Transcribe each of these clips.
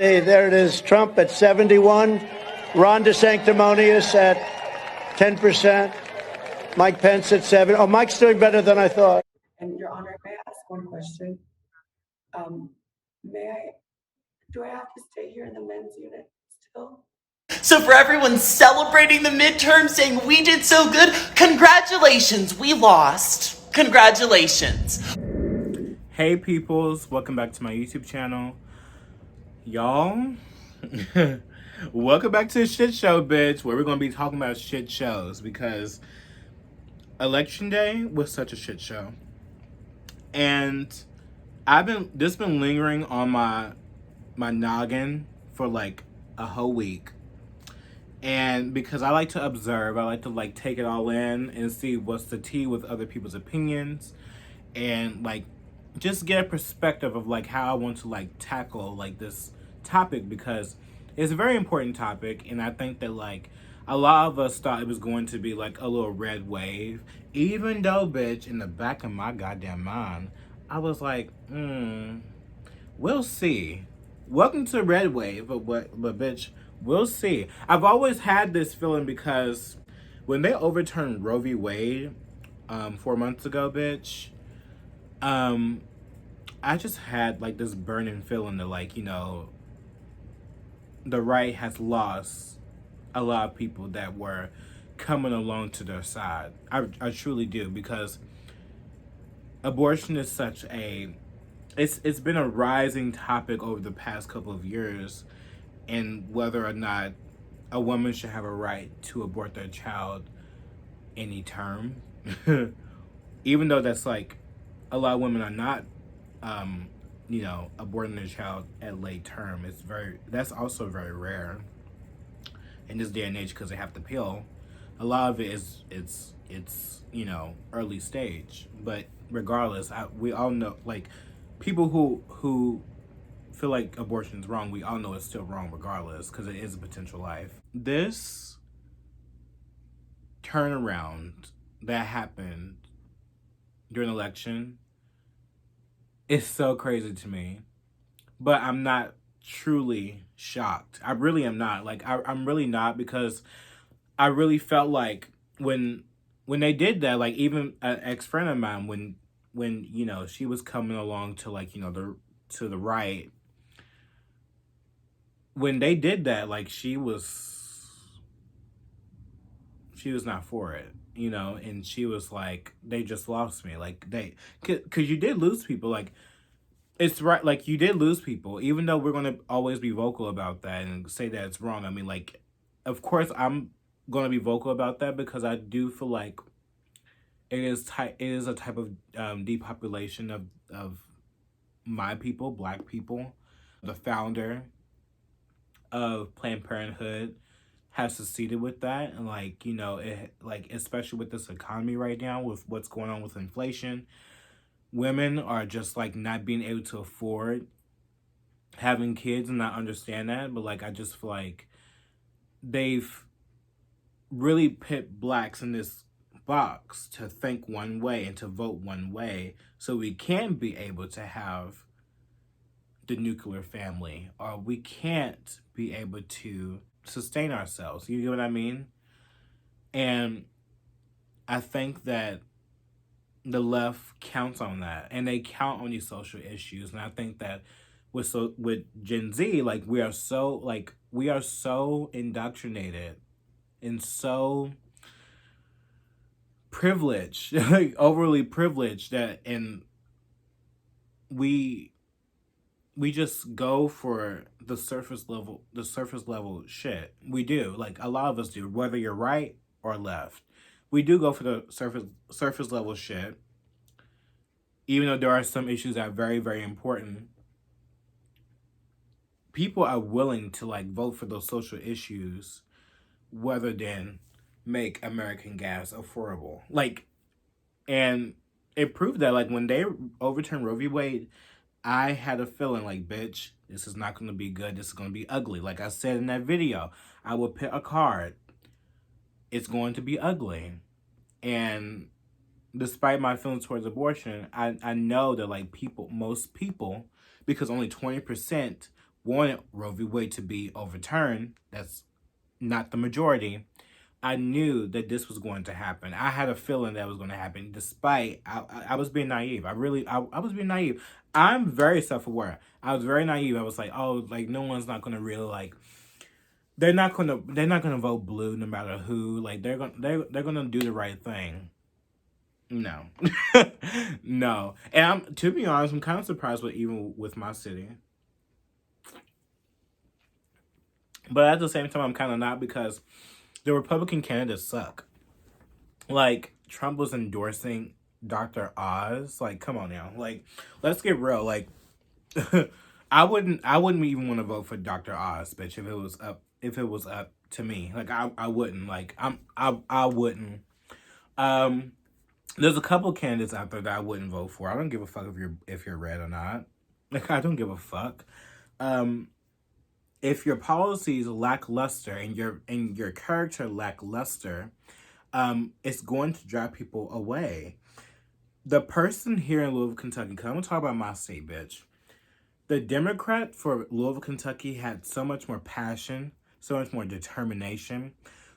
Hey, there it is. Trump at 71. Ron DeSanctimonious at 10%. Mike Pence at 7. Oh, Mike's doing better than I thought. And Your Honor, may I ask one question? Do I have to stay here in the men's unit still? So for everyone celebrating the midterm, saying we did so good, congratulations, we lost. Congratulations. Hey peoples, welcome back to my YouTube channel. Y'all, welcome back to the shit show, bitch, where we're gonna be talking about shit shows, because Election Day was such a shit show. And this been lingering on my noggin for like a whole week. And because I like to observe, I like to like take it all in and see what's the tea with other people's opinions, and like just get a perspective of like how I want to like tackle like this topic, because it's a very important topic. And I think that like a lot of us thought it was going to be like a little red wave, even though, bitch, in the back of my goddamn mind I was like, we'll see. Welcome to red wave, but bitch, we'll see. I've always had this feeling, because when they overturned Roe v. Wade 4 months ago, bitch, I just had like this burning feeling that like, you know, the right has lost a lot of people that were coming along to their side. I truly do, because abortion is such a it's been a rising topic over the past couple of years, and whether or not a woman should have a right to abort their child any term. Even though that's like a lot of women are not you know, aborting their child at late term. That's also very rare in this day and age, because they have the pill. A lot of it is it's you know, early stage. But regardless, we all know, like, people who feel like abortion is wrong, we all know it's still wrong regardless, because it is a potential life. This turnaround that happened during the election is so crazy to me, but I'm not truly shocked. I really am not. Like, I'm really not, because I really felt like when they did that, like, even an ex-friend of mine, when you know, she was coming along to like, you know, to the right, when they did that, like, she was not for it, you know. And she was like, they just lost me. Like, because you did lose people. Like, it's right, like, you did lose people, even though we're going to always be vocal about that and say that it's wrong. I mean, like, of course I'm going to be vocal about that, because I do feel like it is a type of depopulation of my people, Black people. The founder of Planned Parenthood has succeeded with that. And like, you know, it, like, especially with this economy right now, with what's going on with inflation, women are just like not being able to afford having kids, and not understand that. But like, I just feel like they've really put Blacks in this box to think one way and to vote one way, so we can be able to have the nuclear family, or we can't be able to sustain ourselves. You know what I mean? And I think that the left counts on that, and they count on these social issues. And I think that with Gen Z, like, we are so indoctrinated and so privileged, like overly privileged, that, and we just go for the surface level shit. We do. Like, a lot of us do, whether you're right or left. We do go for the surface level shit, even though there are some issues that are very, very important. People are willing to like vote for those social issues rather than make American gas affordable. Like, and it proved that, like, when they overturned Roe v. Wade, I had a feeling like, bitch, this is not going to be good. This is going to be ugly. Like I said in that video, I would pick a card. It's going to be ugly. And despite my feelings towards abortion, I know that like most people, because only 20% wanted Roe v. Wade to be overturned, that's not the majority, I knew that this was going to happen. I had a feeling that was going to happen, despite I was being naive. I was being naive. I'm very self-aware. I was very naive. I was like, oh, like no one's not going to really like. They're not gonna vote blue no matter who. Like they're gonna do the right thing. No, no. And to be honest, I'm kind of surprised with even with my city. But at the same time, I'm kind of not, because the Republican candidates suck. Like, Trump was endorsing Dr. Oz. Like, come on now. Like, let's get real. Like, I wouldn't even want to vote for Dr. Oz, bitch, if it was up to me. Like, I wouldn't. Like, I wouldn't. There's a couple candidates out there that I wouldn't vote for. I don't give a fuck if you're red or not. Like, I don't give a fuck. If your policies lackluster and your character lackluster, it's going to drive people away. The person here in Louisville, Kentucky, because I'm going to talk about my state, bitch. The Democrat for Louisville, Kentucky had so much more passion, so much more determination,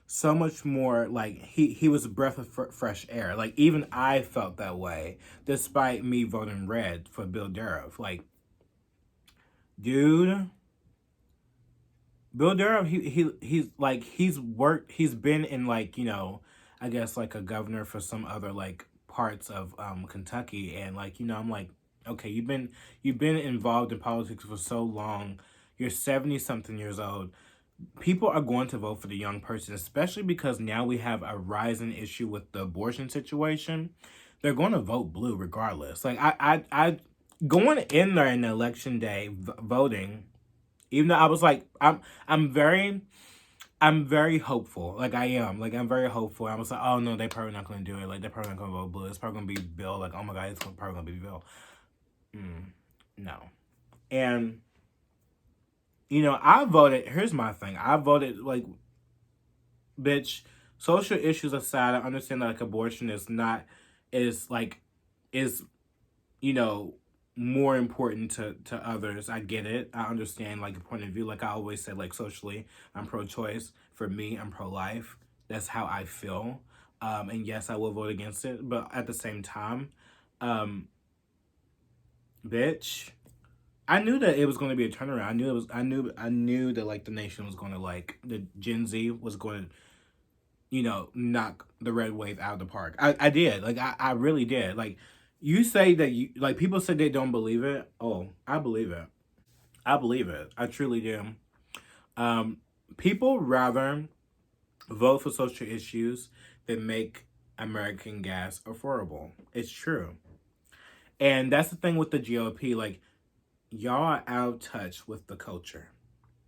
so much more, like, he was a breath of fresh air. Like, even I felt that way, despite me voting red for Bill Durham. Like, dude, Bill Durham, he's been in, like, you know, I guess, like, a governor for some other, like, parts of Kentucky, and, like, you know, I'm like, okay, you've been involved in politics for so long. You're 70-something years old. People are going to vote for the young person, especially because now we have a rising issue with the abortion situation. They're going to vote blue regardless. Like, I going in there in the election day voting, even though I was like, I'm very hopeful. Like, I am. Like, I'm very hopeful. I was like, oh, no, they're probably not going to do it. Like, they're probably not going to vote blue. It's probably going to be Bill. Like, oh, my God, it's probably going to be Bill. No. And, you know, I voted. Here's my thing. I voted, like, bitch, social issues aside, I understand that, like, abortion is, you know, more important to others. I get it. I understand, like, a point of view. Like I always said, like, socially, I'm pro-choice. For me, I'm pro-life. That's how I feel. And yes, I will vote against it. But at the same time, bitch, I knew that it was going to be a turnaround. I knew that, like, the nation was going to, like, the Gen Z was going to, you know, knock the red wave out of the park. I did. Like, I really did. Like, you say that you, like, people say they don't believe it. Oh, I believe it. I believe it. I truly do. People rather vote for social issues than make American gas affordable. It's true. And that's the thing with the GOP. Like, y'all are out of touch with the culture.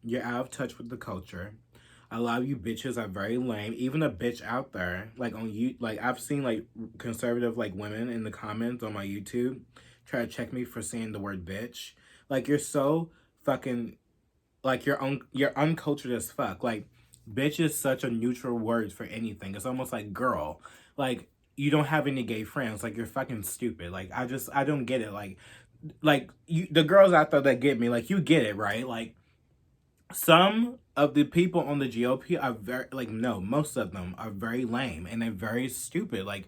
You're out of touch with the culture. A lot of you bitches are very lame. Even a bitch out there, like, on you, like, I've seen, like, conservative, like, women in the comments on my YouTube try to check me for saying the word bitch. Like, you're so fucking, like, you're uncultured as fuck. Like, bitch is such a neutral word for anything. It's almost like girl. Like, you don't have any gay friends. Like, you're fucking stupid. Like, I don't get it. Like you, the girls out there that get me, like, you get it, right? Like, some of the people on the GOP are very, like, no, most of them are very lame, and they're very stupid. Like,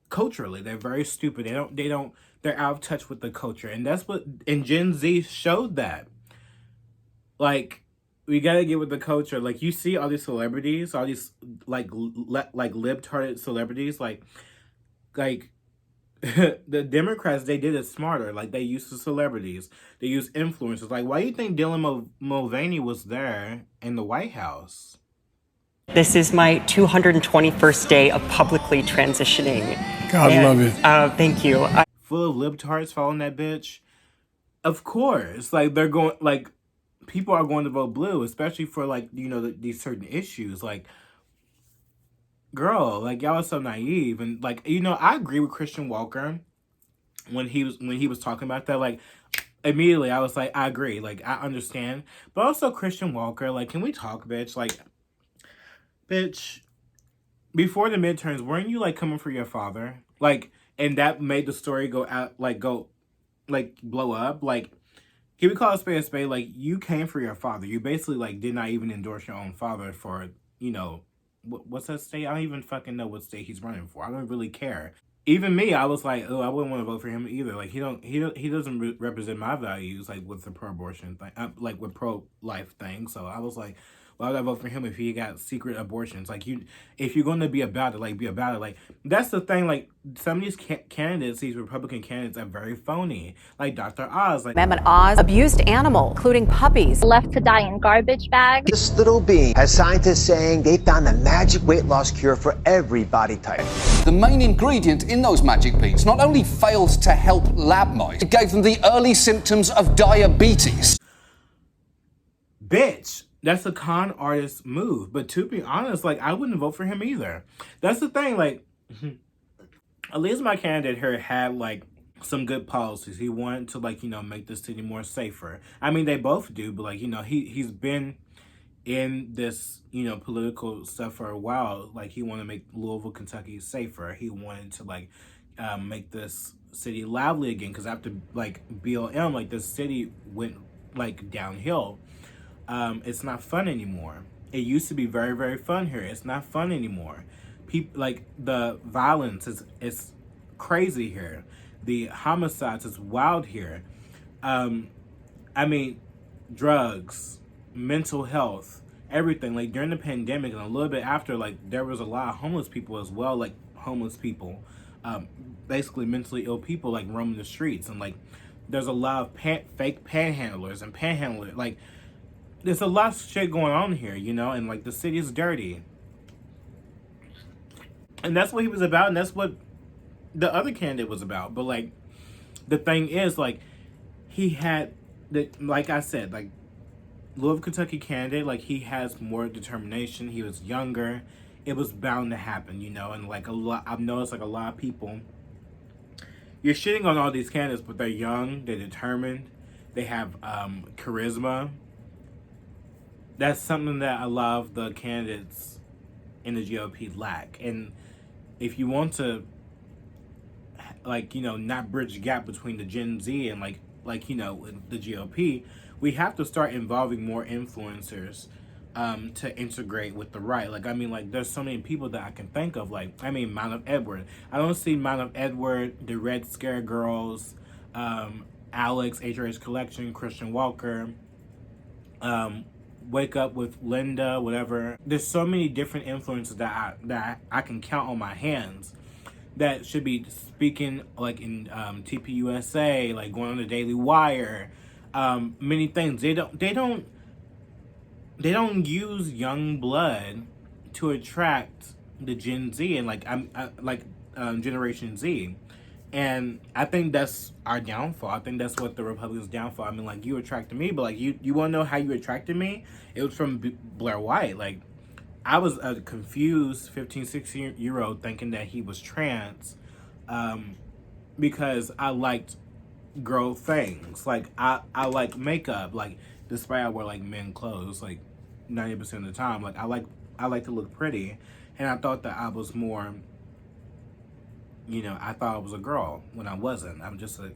culturally, they're very stupid. They're out of touch with the culture. And that's what, and Gen Z showed that. Like, we gotta get with the culture. Like, you see all these celebrities, all these, like, libtarded celebrities, like, the Democrats, they did it smarter. Like, they used the celebrities. They used influencers. Like, why do you think Dylan Mulvaney was there in the White House? This is my 221st day of publicly transitioning. God love you. Thank you. Full of libtards following that bitch? Of course. Like, they're going, like, people are going to vote blue, especially for, like, you know, these certain issues. Like, girl, like, y'all are so naive. And, like, you know, I agree with Christian Walker when he was talking about that. Like, immediately I was like, I agree. Like, I understand. But also, Christian Walker, like, can we talk, bitch? Like, bitch, before the midterms, weren't you, like, coming for your father? Like, and that made the story blow up. Like, he would call a spade, like, you came for your father. You basically, like, did not even endorse your own father for, you know, what's that state? I don't even fucking know what state he's running for. I don't really care. Even me, I was like, oh, I wouldn't want to vote for him either. Like, he doesn't represent my values, like, with the pro-abortion thing, like, with pro-life thing. So I was like, why would I vote for him if he got secret abortions? Like, if you're going to be about it, like, be about it. Like, that's the thing. Like, some of these candidates, these Republican candidates, are very phony. Like Dr. Oz. Like, Amendment Oz abused animals, including puppies. Left to die in garbage bags. This little being has scientists saying they found the magic weight loss cure for every body type. The main ingredient in those magic beans not only failed to help lab mice, it gave them the early symptoms of diabetes. Bitch. That's a con artist move. But to be honest, like, I wouldn't vote for him either. That's the thing, like, at least my candidate here had, like, some good policies. He wanted to, like, you know, make the city more safer. I mean, they both do, but, like, you know, he's been in this, you know, political stuff for a while. Like, he wanted to make Louisville, Kentucky safer. He wanted to, like, make this city lively again. Because after, like, BLM, like, this city went, like, downhill. It's not fun anymore. It used to be very, very fun here. It's not fun anymore. People, like, the violence is crazy here. The homicides is wild here. I mean, drugs, mental health, everything. Like, during the pandemic and a little bit after, like, there was a lot of homeless people as well. Like, homeless people, basically mentally ill people, like, roaming the streets. And, like, there's a lot of fake panhandlers and panhandlers. Like, there's a lot of shit going on here, you know, and, like, the city is dirty. And that's what he was about, and that's what the other candidate was about. But, like, the thing is, like, he had, like I said, like, Louisville, Kentucky candidate, like, he has more determination. He was younger. It was bound to happen, you know, and, like, I've noticed, like, a lot of people, you're shitting on all these candidates, but they're young, they're determined, they have charisma. That's something that a lot of the candidates in the GOP lack. And if you want to, like, you know, not bridge the gap between the Gen Z and, like you know, the GOP, we have to start involving more influencers to integrate with the right. Like, I mean, like, there's so many people that I can think of. Like, I mean, Mount of Edward. I don't see Mount of Edward, the Red Scare Girls, Alex, HRH Collection, Christian Walker, Wake Up with Linda, whatever. There's so many different influencers that I can count on my hands that should be speaking, like, in TPUSA, like, going on the Daily Wire, many things. They don't use young blood to attract the Gen Z and, like, Generation Z. And I think that's our downfall. I think that's what the Republicans' downfall. I mean, like, you attracted me, but, like, you want to know how you attracted me? It was from Blair White. Like, I was a confused 15, 16-year-old thinking that he was trans because I liked girl things. Like, I like makeup. Like, despite I wear, like, men clothes, like, 90% of the time. Like, I like to look pretty. And I thought that I was more... You know, I thought I was a girl when I wasn't. I'm just a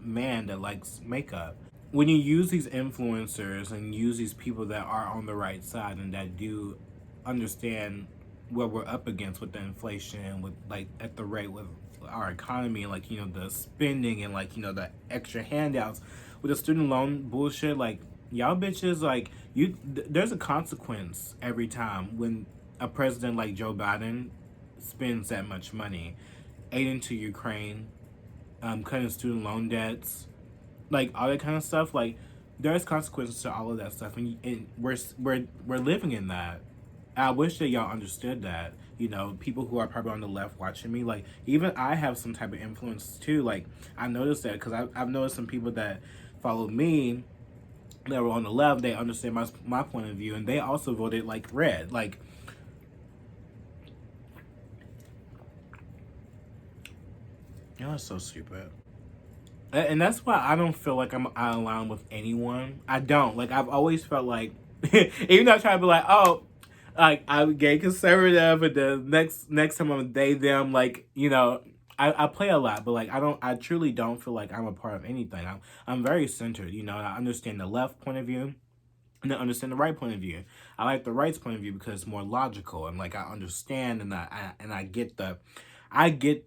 man that likes makeup. When you use these influencers and use these people that are on the right side and that do understand what we're up against with the inflation, with, like, at the rate with our economy, like, you know, the spending and, like, you know, the extra handouts with the student loan bullshit, like, y'all bitches, like, there's a consequence every time when a president like Joe Biden spends that much money, aiding to Ukraine, cutting student loan debts, like, all that kind of stuff. Like, there's consequences to all of that stuff, and we're living in that. I wish that y'all understood that. You know, people who are probably on the left watching me, like, even I have some type of influence too. Like, I noticed that because I've noticed some people that follow me that were on the left, they understand my point of view, and they also voted, like, red. Like, y'all are so stupid. And that's why I don't feel like I'm out of line with anyone. I don't. Like, I've always felt like, even though I try to be like, oh, like, I'm gay conservative, and the next time I'm they, them, like, you know, I play a lot, but like I truly don't feel like I'm a part of anything. I'm very centered, you know, and I understand the left point of view and I understand the right point of view. I like the right's point of view because it's more logical and like I understand and I get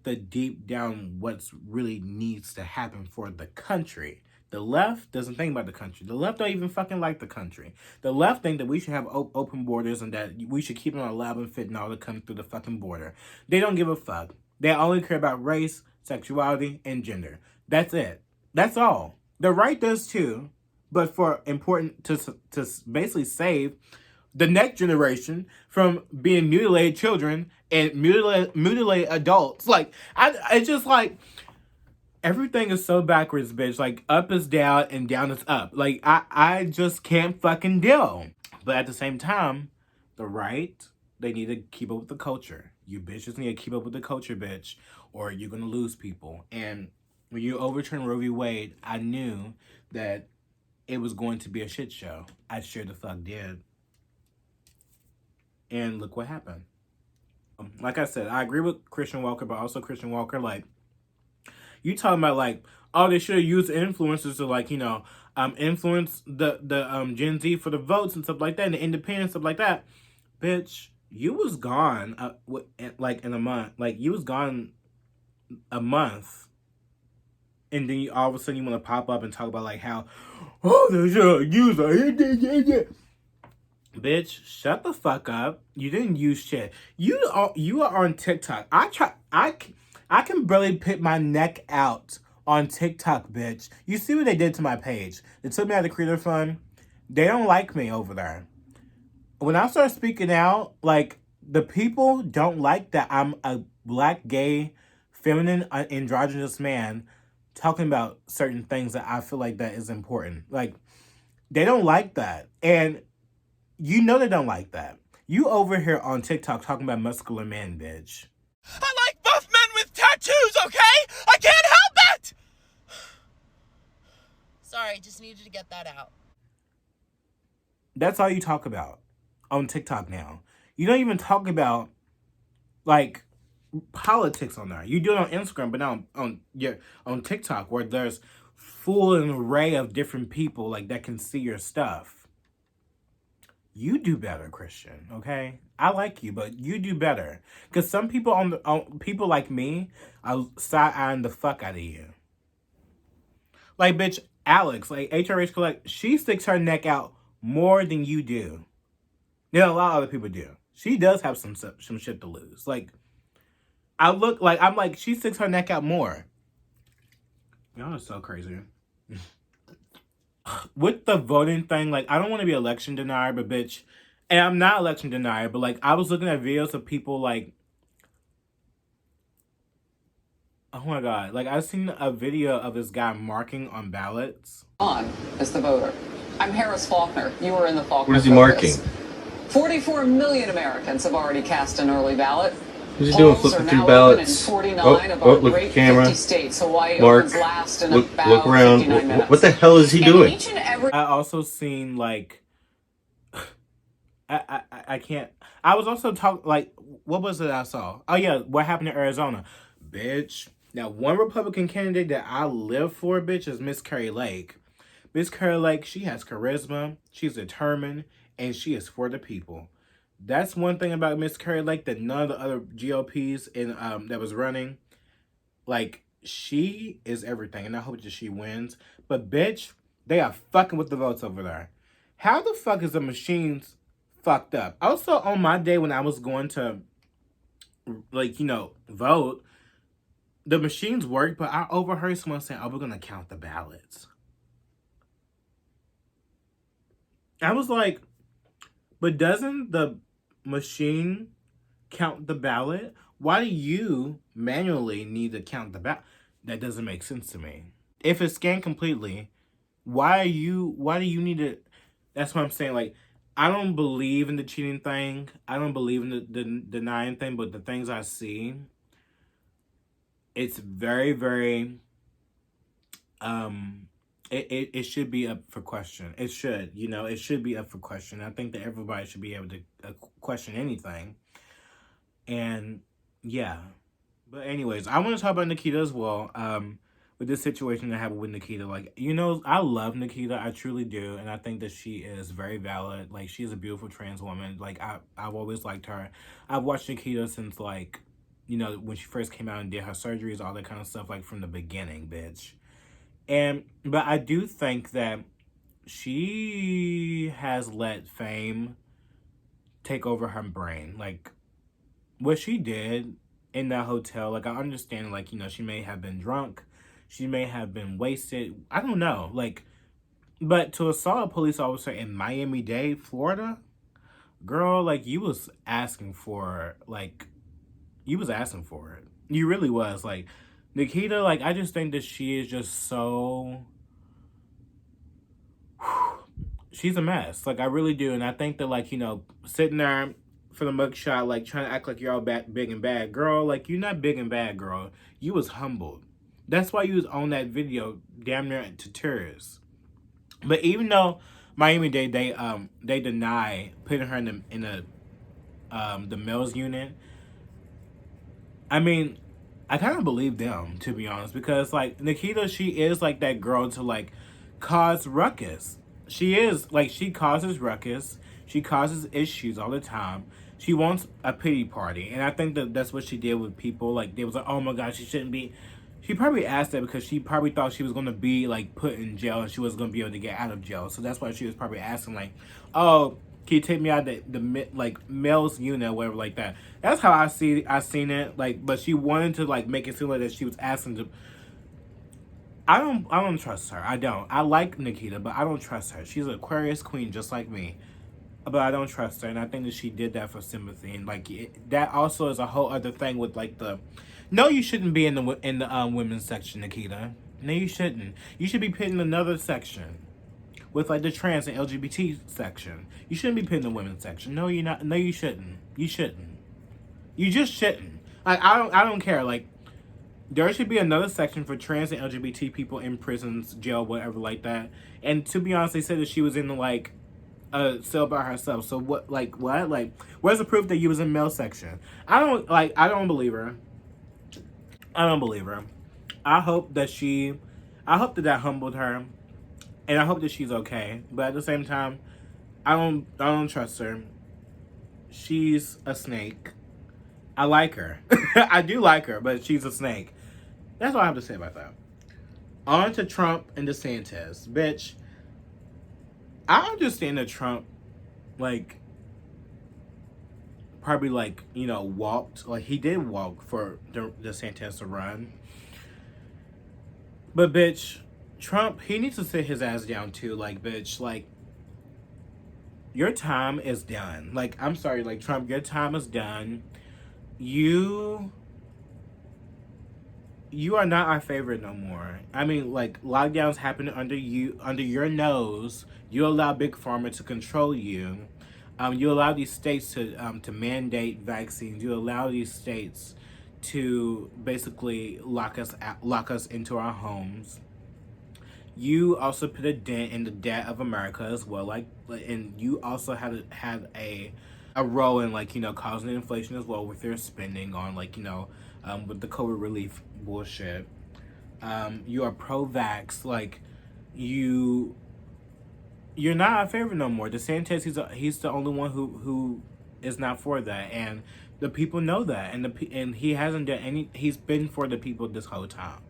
the deep down what's really needs to happen for the country. The left doesn't think about the country. The left don't even fucking like the country. The left think that we should have open borders and that we should keep it on allowed and fit and all to come through the fucking border. They don't give a fuck. They only care about race, sexuality, and gender. That's it. That's all. The right does too, but for important to basically save the next generation from being mutilated children and mutilated adults. Like, it's just like, everything is so backwards, bitch. Like, up is down and down is up. Like, I just can't fucking deal. But at the same time, the right, they need to keep up with the culture. You bitches need to keep up with the culture, bitch, or you're gonna lose people. And when you overturn Roe v. Wade, I knew that it was going to be a shit show. I sure the fuck did. And look what happened. Like I said, I agree with Christian Walker, but also Christian Walker, like, you talking about, like, oh, they should have used influencers to, like, you know, influence the Gen Z for the votes and stuff like that, and the independence, stuff like that. Bitch, you was gone, like, in a month. Like, you was gone a month. And then all of a sudden you want to pop up and talk about, like, how, oh, they should use it. Bitch, shut the fuck up. You didn't use shit. You are on TikTok. I can barely put my neck out on TikTok, bitch. You see what they did to my page? They took me out of the creator fund. They don't like me over there. When I start speaking out, like, the people don't like that I'm a black, gay, feminine, androgynous man talking about certain things that I feel like that is important. Like, they don't like that. And you know they don't like that. You over here on TikTok talking about muscular men, bitch. I like buff men with tattoos, okay? I can't help it! Sorry, just needed to get that out. That's all you talk about on TikTok now. You don't even talk about, like, politics on there. You do it on Instagram, but not on TikTok, where there's full an array of different people, like, that can see your stuff. You do better, Christian, okay? I like you, but you do better. Because some people people like me are side-eyeing the fuck out of you. Like, bitch, Alex, like, HRH Collect, she sticks her neck out more than you do. Than a lot of other people do. She does have some shit to lose. Like, I'm like, she sticks her neck out more. Y'all are so crazy. With the voting thing, like, I don't want to be election denier, but bitch, and I'm not election denier, but like, I was looking at videos of people like, oh my god, like, I've seen a video of this guy marking on ballots. On as the voter. I'm Harris Faulkner. You were in the Faulkner. What is he marking? 44 million Americans have already cast an early ballot. What's he doing? Flipping through ballots. Oh, look at the camera. States. Hawaii Mark, last in look about around. What the hell is he doing? I also seen, like, I can't. I was also talking, like, what was it I saw? Oh yeah, what happened in Arizona, bitch. Now, one Republican candidate that I live for, bitch, is Miss Carrie Lake. Miss Carrie Lake, she has charisma, she's determined, and she is for the people. That's one thing about Miss Carrie Lake that none of the other GOPs in that was running, like, she is everything, and I hope that she wins. But bitch, they are fucking with the votes over there. How the fuck is the machines fucked up? Also, on my day when I was going to, like, you know, vote, the machines worked, but I overheard someone saying, oh, we're gonna count the ballots. I was like, but doesn't the machine count the ballot? Why do you manually need to count the ballot? That doesn't make sense to me. If it's scanned completely, why do you need to? That's what I'm saying. Like, I don't believe in the cheating thing. I don't believe in the denying thing, but the things I see, it's very, very, it should be up for question. It should, you know, it should be up for question. I think that everybody should be able to question anything. And yeah, But anyways, I want to talk about Nikita as well. With this situation that happened with Nikita, like, you know, I love Nikita, I truly do, and I think that she is very valid. Like, she is a beautiful trans woman. Like, I've always liked her. I've watched Nikita since, like, you know, when she first came out and did her surgeries, all that kind of stuff, like, from the beginning, bitch. But I do think that she has let fame take over her brain. Like, what she did in that hotel, like, I understand, like, you know, she may have been drunk, she may have been wasted, I don't know, like, but to assault a police officer in Miami-Dade, Florida, girl, like, you was asking for it. You really was. Like, Nikita, like, I just think that she is just so, she's a mess. Like, I really do. And I think that, like, you know, sitting there for the mugshot, like, trying to act like you're all big and bad. Girl, like, you're not big and bad, girl. You was humbled. That's why you was on that video damn near to tears. But even though Miami-Dade, they deny putting her in the males unit, I mean, I kind of believe them, to be honest, because, like, Nikita, she is, like, that girl to, like, cause ruckus. She is, like, she causes ruckus. She causes issues all the time. She wants a pity party. And I think that that's what she did with people. Like, they was like, oh, my God, she shouldn't be. She probably asked that because she probably thought she was going to be, like, put in jail and she wasn't going to be able to get out of jail. So that's why she was probably asking, like, oh, can you take me out of the like, male's unit or whatever like that. That's how I seen it. Like, but she wanted to, like, make it seem like that she was asking to. I don't trust her. I don't. I like Nikita, but I don't trust her. She's an Aquarius queen just like me. But I don't trust her, and I think that she did that for sympathy. And, like, that also is a whole other thing with, like, the... No, you shouldn't be in the women's section, Nikita. No, you shouldn't. You should be put in another section. With, like, the trans and LGBT section. You shouldn't be put in the women's section. No, you're not. No, you shouldn't. You shouldn't. You just shouldn't. Like, I don't care. Like, there should be another section for trans and LGBT people in prisons, jail, whatever like that. And to be honest, they said that she was in the, like, cell by herself. So what, like, what? Like, where's the proof that you was in male section? I don't believe her. I don't believe her. I hope that that humbled her. And I hope that she's okay. But at the same time, I don't trust her. She's a snake. I like her. I do like her, but she's a snake. That's all I have to say about that. On to Trump and DeSantis. Bitch, I understand that Trump, like, probably, like, you know, walked. Like, he did walk for DeSantis to run. But, bitch, Trump, he needs to sit his ass down, too. Like, bitch, like, your time is done. Like, I'm sorry, like, Trump, your time is done. You are not our favorite no more. I mean, like, lockdowns happen under your nose. You allow Big Pharma to control you. You allow these states to mandate vaccines. You allow these states to basically lock us into our homes. You also put a dent in the debt of America as well. Like, and you also had a role in, like, you know, causing inflation as well with their spending on, like, you know, with the COVID relief bullshit. You are pro-vax. Like, you're not our favorite no more. DeSantis, he's the only one who is not for that, and the people know that, and he hasn't done any. He's been for the people this whole time.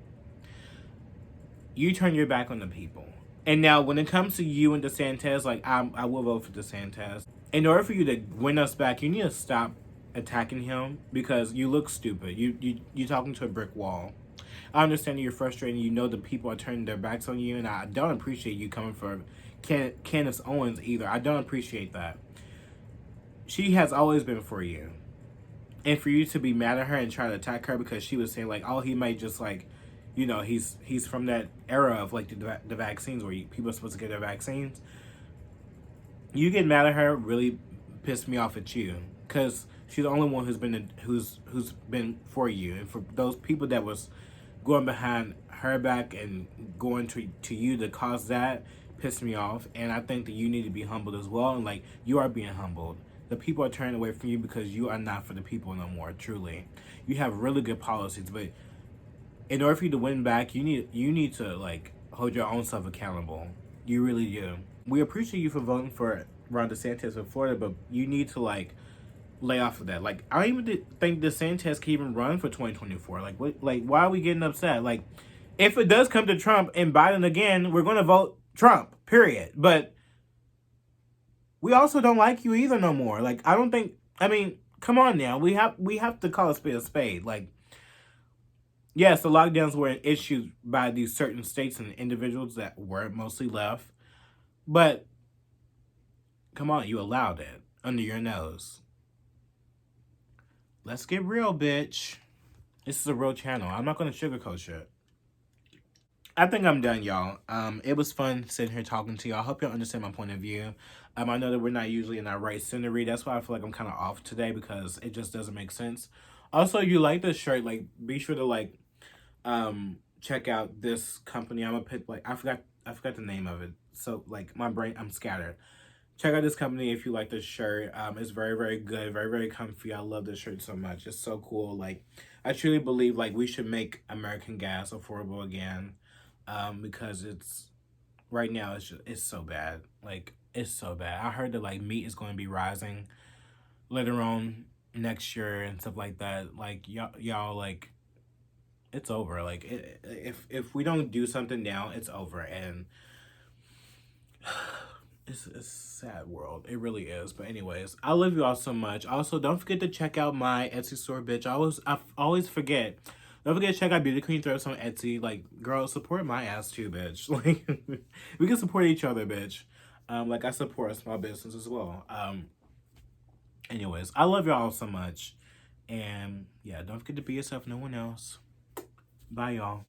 You turn your back on the people, and now when it comes to you and DeSantis, like, I will vote for DeSantis. In order for you to win us back, you need to stop attacking him because you look stupid. You're talking to a brick wall. I understand you're frustrated. You know the people are turning their backs on you, and I don't appreciate you coming for Candace Owens either. I don't appreciate that. She has always been for you. And for you to be mad at her and try to attack her because she was saying, like, oh, he might just, like, you know, he's from that era of, like, the vaccines where people are supposed to get their vaccines. You get mad at her really pissed me off at you because she's the only one who's been for you. And for those people that was going behind her back and going to you to cause that pissed me off. And I think that you need to be humbled as well. And, like, you are being humbled. The people are turning away from you because you are not for the people no more, truly. You have really good policies, but in order for you to win back, you need to like hold your own self accountable. You really do. We appreciate you for voting for Ron DeSantis in Florida, but you need to like lay off of that. Like, I don't even think DeSantis can even run for 2024. Like, what? Like, why are we getting upset? Like, if it does come to Trump and Biden again, we're gonna vote Trump. Period. But we also don't like you either no more. Like, I don't think. I mean, come on now. We have to call a spade a spade. Like, yes, the lockdowns were issued by these certain states and individuals that were mostly left. But come on, you allowed it under your nose. Let's get real, bitch. This is a real channel. I'm not gonna sugarcoat shit. I think I'm done, y'all. It was fun sitting here talking to y'all. I hope y'all understand my point of view. I know that we're not usually in our right scenery. That's why I feel like I'm kind of off today, because it just doesn't make sense. Also, you like this shirt, like, be sure to like check out this company. I'm gonna put, like, I forgot the name of it. So like my brain, I'm scattered. Check out this company if you like this shirt. It's very, very good, very, very comfy. I love this shirt so much. It's so cool. Like, I truly believe like we should make American gas affordable again, because it's right now it's so bad. Like, it's so bad. I heard that like meat is going to be rising later on next year and stuff like that. Like, y'all like, it's over. Like, if we don't do something now, it's over. And it's a sad world. It really is. But anyways, I love you all so much. Also, don't forget to check out my Etsy store, bitch. I always forget. Don't forget to check out Beauty Queen Thrips on Etsy. Like, girl, support my ass too, bitch. Like, we can support each other, bitch. Like, I support a small business as well. Anyways, I love y'all so much. And yeah, don't forget to be yourself, no one else. Bye, y'all.